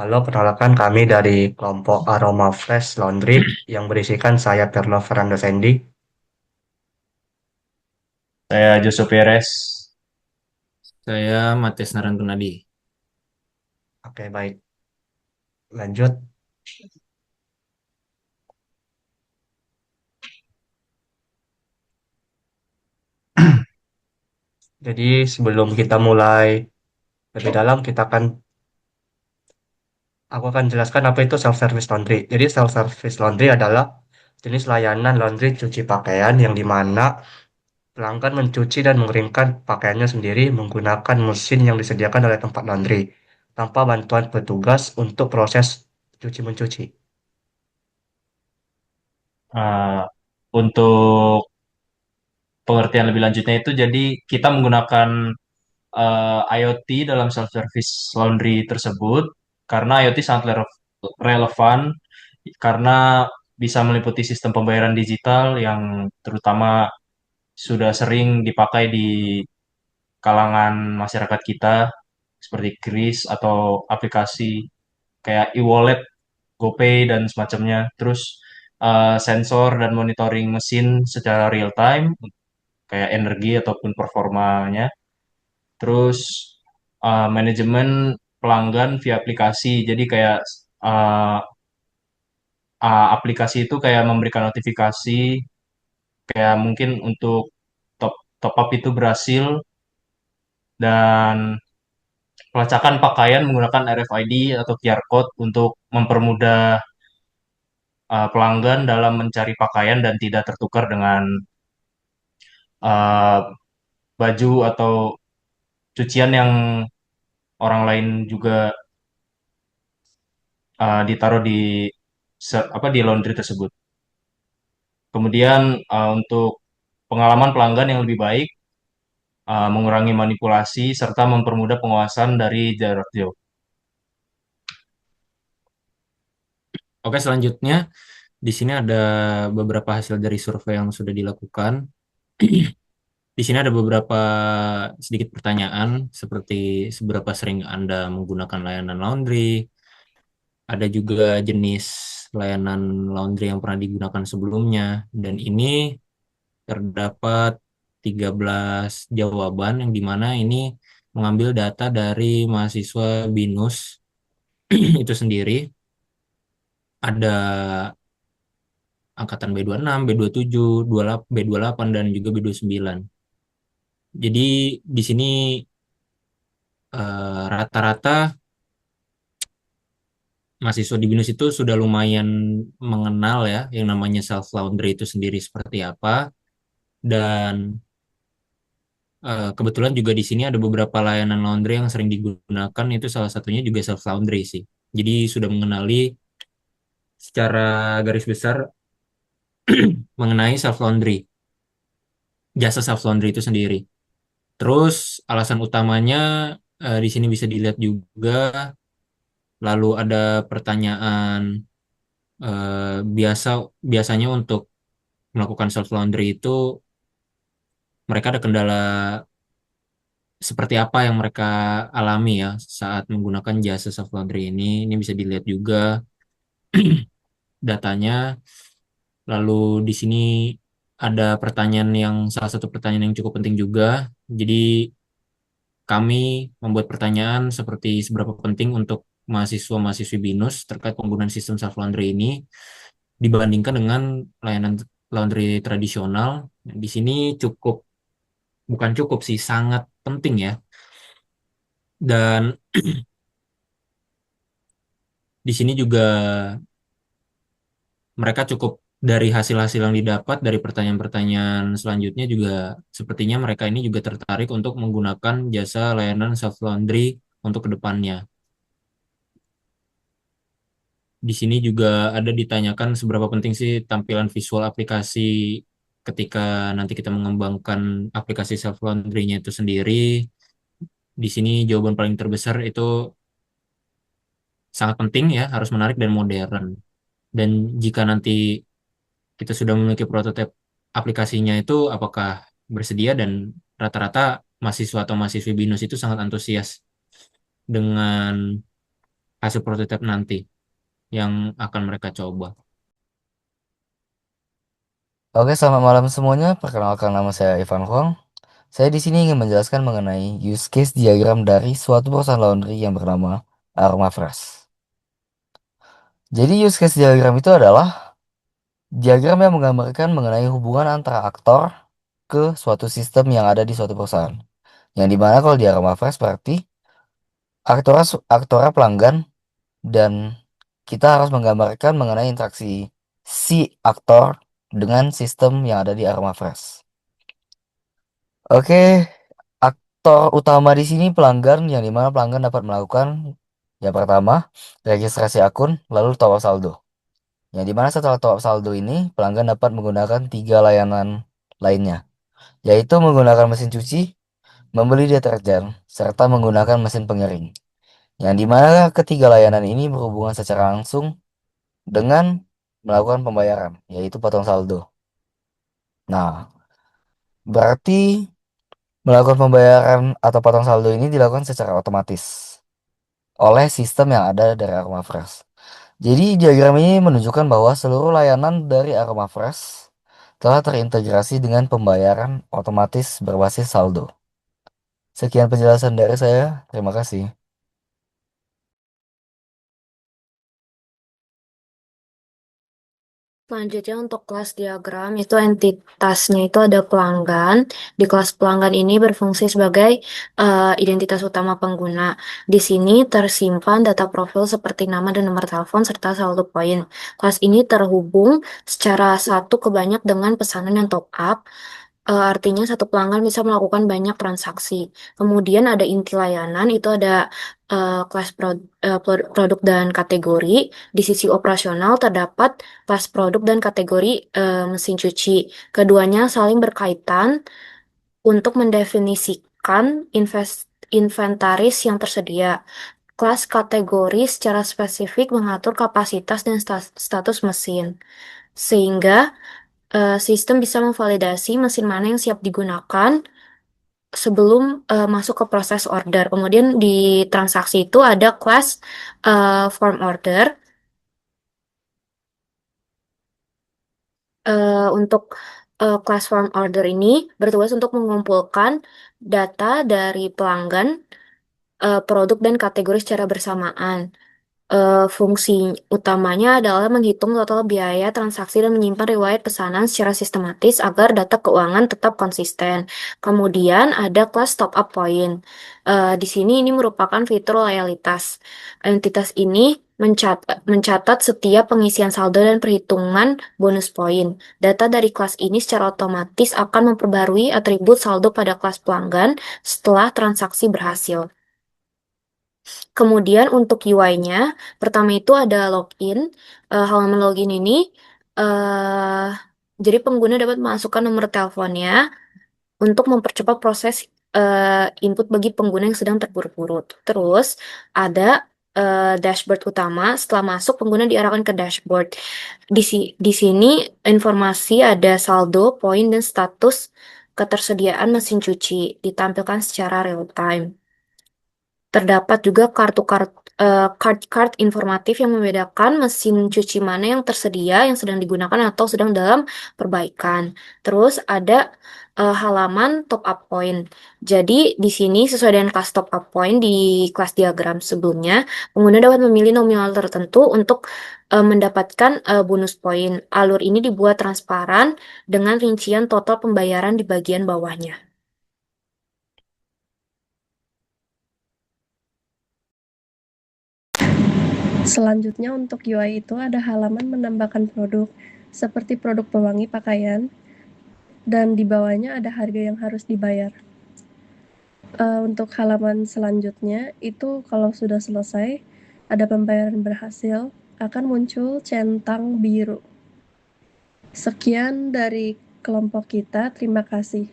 Halo, perkenalkan kami dari kelompok Aroma Fresh Laundry yang berisikan saya Perlo Fernando Fendi. Saya Joso Perez. Saya Matias Narantunadi. Oke, baik. Lanjut. Jadi, sebelum kita mulai lebih dalam, aku akan jelaskan apa itu self-service laundry. Jadi, self-service laundry adalah jenis layanan laundry cuci pakaian yang dimana pelanggan mencuci dan mengeringkan pakaiannya sendiri menggunakan mesin yang disediakan oleh tempat laundry tanpa bantuan petugas untuk proses cuci-mencuci. Uh, untuk pengertian lebih lanjutnya itu jadi kita menggunakan IoT dalam self-service laundry tersebut karena IoT sangat relevan karena bisa meliputi sistem pembayaran digital yang terutama sudah sering dipakai di kalangan masyarakat kita seperti kris atau aplikasi kayak e-wallet, GoPay dan semacamnya. Terus sensor dan monitoring mesin secara real time kayak energi ataupun performanya. Terus manajemen pelanggan via aplikasi. Jadi kayak uh, aplikasi itu kayak memberikan notifikasi kayak mungkin untuk top up itu berhasil dan pelacakan pakaian menggunakan RFID atau QR code untuk mempermudah pelanggan dalam mencari pakaian dan tidak tertukar dengan uh, baju atau cucian yang orang lain juga ditaruh di apa di laundry tersebut. Kemudian untuk pengalaman pelanggan yang lebih baik, mengurangi manipulasi serta mempermudah pengawasan dari jarak jauh. Oke, selanjutnya di sini ada beberapa hasil dari survei yang sudah dilakukan. Di sini ada beberapa sedikit pertanyaan seperti seberapa sering Anda menggunakan layanan laundry, ada juga jenis layanan laundry yang pernah digunakan sebelumnya, dan ini terdapat 13 jawaban yang dimana ini mengambil data dari mahasiswa BINUS itu sendiri. Ada angkatan B26, B27, 28, B28 dan juga B29. Jadi di sini rata-rata mahasiswa di BINUS itu sudah lumayan mengenal ya yang namanya self laundry itu sendiri seperti apa, dan kebetulan juga di sini ada beberapa layanan laundry yang sering digunakan, itu salah satunya juga self laundry sih. Jadi sudah mengenali secara garis besar mengenai self laundry, jasa self laundry itu sendiri. Terus alasan utamanya di sini bisa dilihat juga. Lalu ada pertanyaan, biasa biasanya untuk melakukan self laundry itu mereka ada kendala seperti apa yang mereka alami ya saat menggunakan jasa self laundry ini. Ini bisa dilihat juga datanya. Lalu di sini ada pertanyaan yang salah satu pertanyaan yang cukup penting juga. Jadi kami membuat pertanyaan seperti seberapa penting untuk mahasiswa-mahasiswi BINUS terkait penggunaan sistem self laundry ini dibandingkan dengan layanan laundry tradisional. Di sini cukup, bukan cukup sih, sangat penting ya. Dan di sini juga mereka cukup, dari hasil-hasil yang didapat dari pertanyaan-pertanyaan selanjutnya juga sepertinya mereka ini juga tertarik untuk menggunakan jasa layanan self laundry untuk kedepannya. Di sini juga ada ditanyakan seberapa penting sih tampilan visual aplikasi ketika nanti kita mengembangkan aplikasi self laundry-nya itu sendiri. Di sini jawaban paling terbesar itu sangat penting ya, harus menarik dan modern. Dan jika nanti kita sudah memiliki prototipe aplikasinya itu, apakah bersedia, dan rata-rata mahasiswa atau mahasiswi BINUS itu sangat antusias dengan hasil prototipe nanti yang akan mereka coba. Oke, selamat malam semuanya. Perkenalkan nama saya Ivan Huang. Saya di sini ingin menjelaskan mengenai use case diagram dari suatu perusahaan laundry yang bernama Aroma Fresh. Jadi use case diagram itu adalah diagram yang menggambarkan mengenai hubungan antara aktor ke suatu sistem yang ada di suatu perusahaan. Yang dimana kalau di Aroma Fresh berarti aktora pelanggan dan kita harus menggambarkan mengenai interaksi si aktor dengan sistem yang ada di Aroma Fresh. Oke, aktor utama di sini pelanggan yang dimana pelanggan dapat melakukan yang pertama registrasi akun lalu top up saldo. Yang dimana setelah top up saldo ini pelanggan dapat menggunakan 3 layanan lainnya, yaitu menggunakan mesin cuci, membeli deterjen, serta menggunakan mesin pengering. Yang dimana ketiga layanan ini berhubungan secara langsung dengan melakukan pembayaran, yaitu potong saldo. Nah, berarti melakukan pembayaran atau potong saldo ini dilakukan secara otomatis oleh sistem yang ada dari Aroma Fresh. Jadi diagram ini menunjukkan bahwa seluruh layanan dari Aroma Fresh telah terintegrasi dengan pembayaran otomatis berbasis saldo. Sekian penjelasan dari saya. Terima kasih. Selanjutnya untuk kelas diagram itu entitasnya itu ada pelanggan. Di kelas pelanggan ini berfungsi sebagai identitas utama pengguna. Di sini tersimpan data profil seperti nama dan nomor telepon serta saldo poin. Kelas ini terhubung secara satu ke banyak dengan pesanan yang top up. Artinya satu pelanggan bisa melakukan banyak transaksi. Kemudian ada inti layanan, itu ada kelas produk dan kategori. Di sisi operasional terdapat kelas produk dan kategori mesin cuci. Keduanya saling berkaitan untuk mendefinisikan inventaris yang tersedia. Kelas kategori secara spesifik mengatur kapasitas dan status mesin. Sehingga sistem bisa memvalidasi mesin mana yang siap digunakan sebelum masuk ke proses order. Kemudian di transaksi itu ada kelas form order. Untuk kelas form order ini bertugas untuk mengumpulkan data dari pelanggan, produk, dan kategori secara bersamaan. Fungsi utamanya adalah menghitung total biaya transaksi dan menyimpan riwayat pesanan secara sistematis agar data keuangan tetap konsisten. Kemudian ada kelas top up point. Di sini ini merupakan fitur loyalitas. Entitas ini mencatat setiap pengisian saldo dan perhitungan bonus poin. Data dari kelas ini secara otomatis akan memperbarui atribut saldo pada kelas pelanggan setelah transaksi berhasil. Kemudian untuk UI-nya, pertama itu ada login. Halaman login ini, eh jadi pengguna dapat memasukkan nomor teleponnya untuk mempercepat proses input bagi pengguna yang sedang terburu-buru. Terus ada dashboard utama. Setelah masuk, pengguna diarahkan ke dashboard. Di sini informasi ada saldo, poin, dan status ketersediaan mesin cuci ditampilkan secara real time. Terdapat juga card-card informatif yang membedakan mesin cuci mana yang tersedia, yang sedang digunakan atau sedang dalam perbaikan. Terus ada halaman top up point. Jadi di sini sesuai dengan kelas top up point di kelas diagram sebelumnya, pengguna dapat memilih nominal tertentu untuk mendapatkan bonus poin. Alur ini dibuat transparan dengan rincian total pembayaran di bagian bawahnya. Selanjutnya untuk UI itu ada halaman menambahkan produk, seperti produk pewangi pakaian, dan di bawahnya ada harga yang harus dibayar. Untuk halaman selanjutnya itu kalau sudah selesai, ada pembayaran berhasil, akan muncul centang biru. Sekian dari kelompok kita, terima kasih.